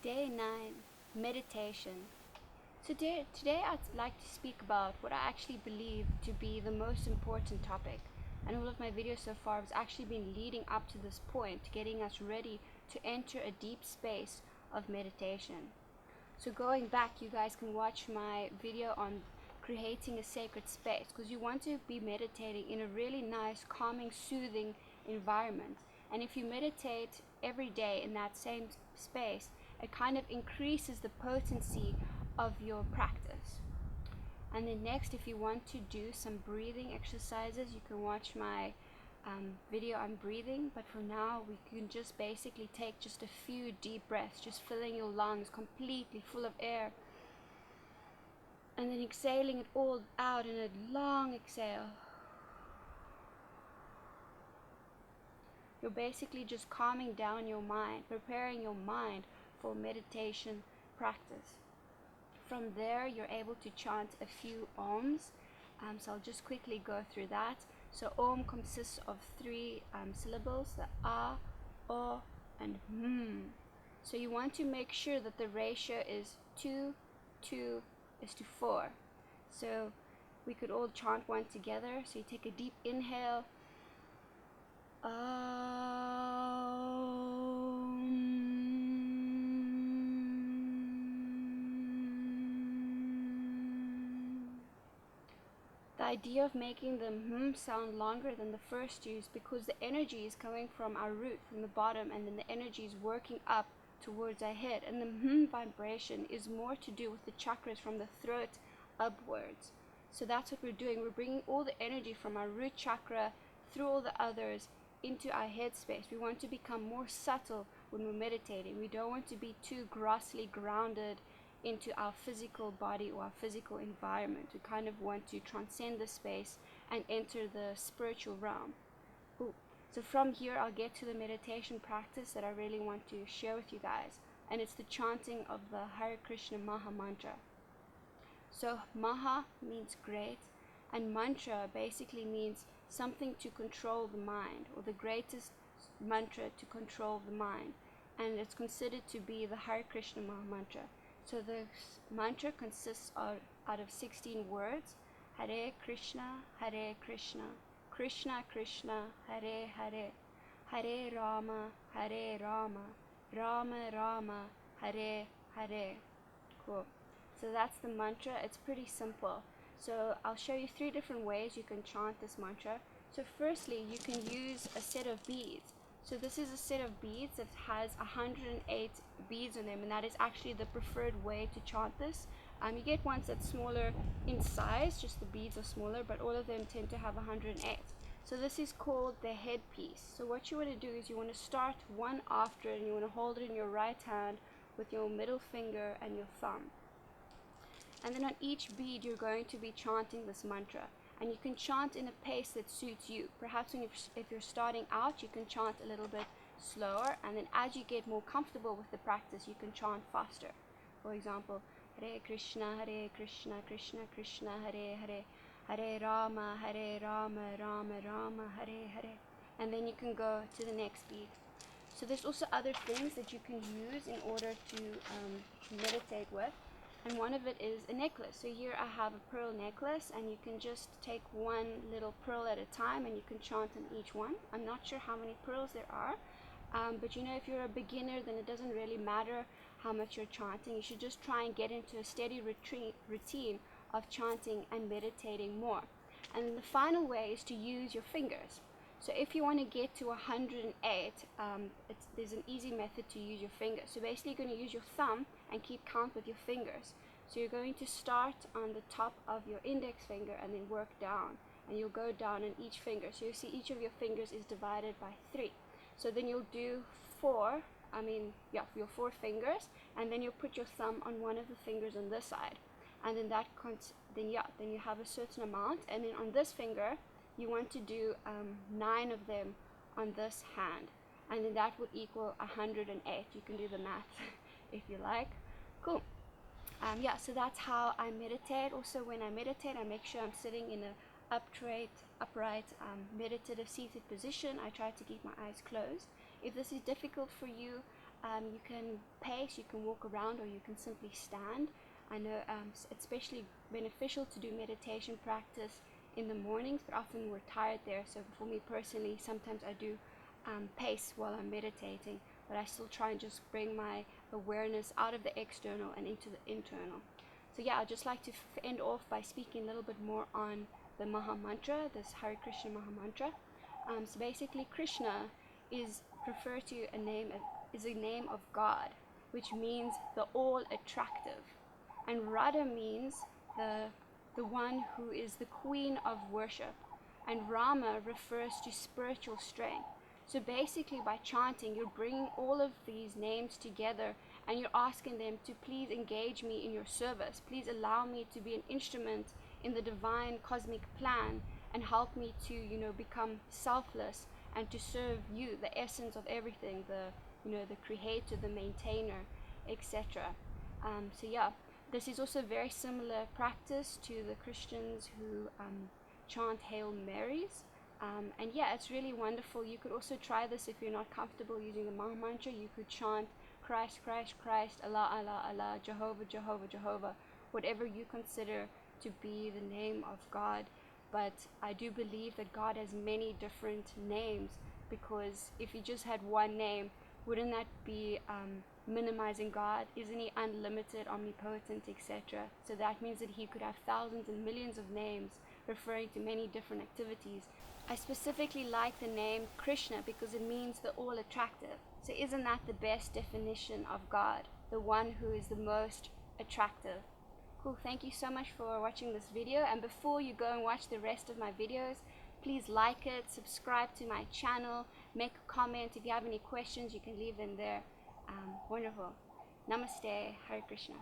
Day 9, Meditation. Today I'd like to speak about what I actually believe to be the most important topic. And all of my videos so far has actually been leading up to this point, getting us ready to enter a deep space of meditation. So going back, you guys can watch my video on creating a sacred space, because you want to be meditating in a really nice, calming, soothing environment. And if you meditate every day in that same space, it kind of increases the potency of your practice. And then next, if you want to do some breathing exercises, you can watch my video on breathing. But for now, we can just basically take just a few deep breaths, just filling your lungs completely full of air, and then exhaling it all out in a long exhale. You're basically just calming down your mind, preparing your mind for meditation practice. From there, you're able to chant a few Oms. So I'll just quickly go through that. So Om consists of three syllables, the A, O, and So you want to make sure that the ratio is 2:4. So we could all chant one together. So you take a deep inhale. The idea of making the sound longer than the first two is because the energy is coming from our root, from the bottom, and then the energy is working up towards our head. And the vibration is more to do with the chakras from the throat upwards. So that's what we're doing. We're bringing all the energy from our root chakra through all the others into our head space. We want to become more subtle when we're meditating. We don't want to be too grossly grounded into our physical body or our physical environment. We kind of want to transcend the space and enter the spiritual realm. So from here, I'll get to the meditation practice that I really want to share with you guys, and it's the chanting of the Hare Krishna Maha mantra. So Maha means great, and mantra basically means something to control the mind, or the greatest mantra to control the mind, and it's considered to be the Hare Krishna Maha mantra. So the mantra consists out of 16 words: Hare Krishna, Krishna Krishna, Hare Hare, Hare Rama, Rama Rama, Hare Hare. Cool. So that's the mantra. It's pretty simple. So I'll show you 3 different ways you can chant this mantra. So firstly, you can use a set of beads. So this is a set of beads that has 108 beads on them, and that is actually the preferred way to chant this. You get ones that's smaller in size, just the beads are smaller, but all of them tend to have 108. So this is called the headpiece. So what you want to do is you want to start one after, and you want to hold it in your right hand with your middle finger and your thumb. And then on each bead, you're going to be chanting this mantra. And you can chant in a pace that suits you. Perhaps if you're starting out, you can chant a little bit slower, and then as you get more comfortable with the practice, you can chant faster. For example, Hare Krishna, Krishna Krishna, Hare Hare, Hare Rama, Rama Rama, Hare Hare. And then you can go to the next beat. So there's also other things that you can use in order to meditate with. And one of it is a necklace. So here I have a pearl necklace, and you can just take one little pearl at a time, and you can chant on each one. I'm not sure how many pearls there are, but if you're a beginner, then it doesn't really matter how much you're chanting. You should just try and get into a steady routine of chanting and meditating more. And the final way is to use your fingers. So if you want to get to 108, there's an easy method to use your fingers. So basically, you're going to use your thumb and keep count with your fingers. So you're going to start on the top of your index finger and then work down. And you'll go down on each finger. So you see each of your fingers is divided by 3. So then you'll do your 4 fingers, and then you'll put your thumb on one of the fingers on this side. And then then you have a certain amount. And then on this finger, you want to do 9 of them on this hand, and then that would equal 108. You can do the math if you like. Cool. So that's how I meditate. Also, when I meditate, I make sure I'm sitting in an upright meditative seated position. I try to keep my eyes closed. If this is difficult for you, You can pace, you can walk around, or you can simply stand. I know it's especially beneficial to do meditation practice in the mornings, but often we're tired there. So for me personally, sometimes I do pace while I'm meditating, but I still try and just bring my awareness out of the external and into the internal. So yeah, I'd just like to end off by speaking a little bit more on the Maha mantra, this Hare Krishna Maha mantra. So basically, Krishna is referred to is a name of God, which means the all attractive, and Radha means the one who is the queen of worship, and Rama refers to spiritual strength. So basically, by chanting, you're bringing all of these names together, and you're asking them to please engage me in your service. Please allow me to be an instrument in the divine cosmic plan, and help me to, become selfless and to serve you, the essence of everything, the creator, the maintainer, etc. So yeah, this is also a very similar practice to the Christians who chant Hail Marys. And yeah, it's really wonderful. You could also try this if you're not comfortable using the Maha mantra. You could chant Christ, Christ, Christ, Allah, Allah, Allah, Jehovah, Jehovah, Jehovah, whatever you consider to be the name of God. But I do believe that God has many different names, because if he just had one name, wouldn't that be minimizing God? Isn't he unlimited, omnipotent, etc.? So that means that he could have thousands and millions of names referring to many different activities. I specifically like the name Krishna because it means the all attractive. So isn't that the best definition of God? The one who is the most attractive. Cool, thank you so much for watching this video, and before you go and watch the rest of my videos, please like it, subscribe to my channel, make a comment. If you have any questions, you can leave them there. Wonderful. Namaste. Hare Krishna.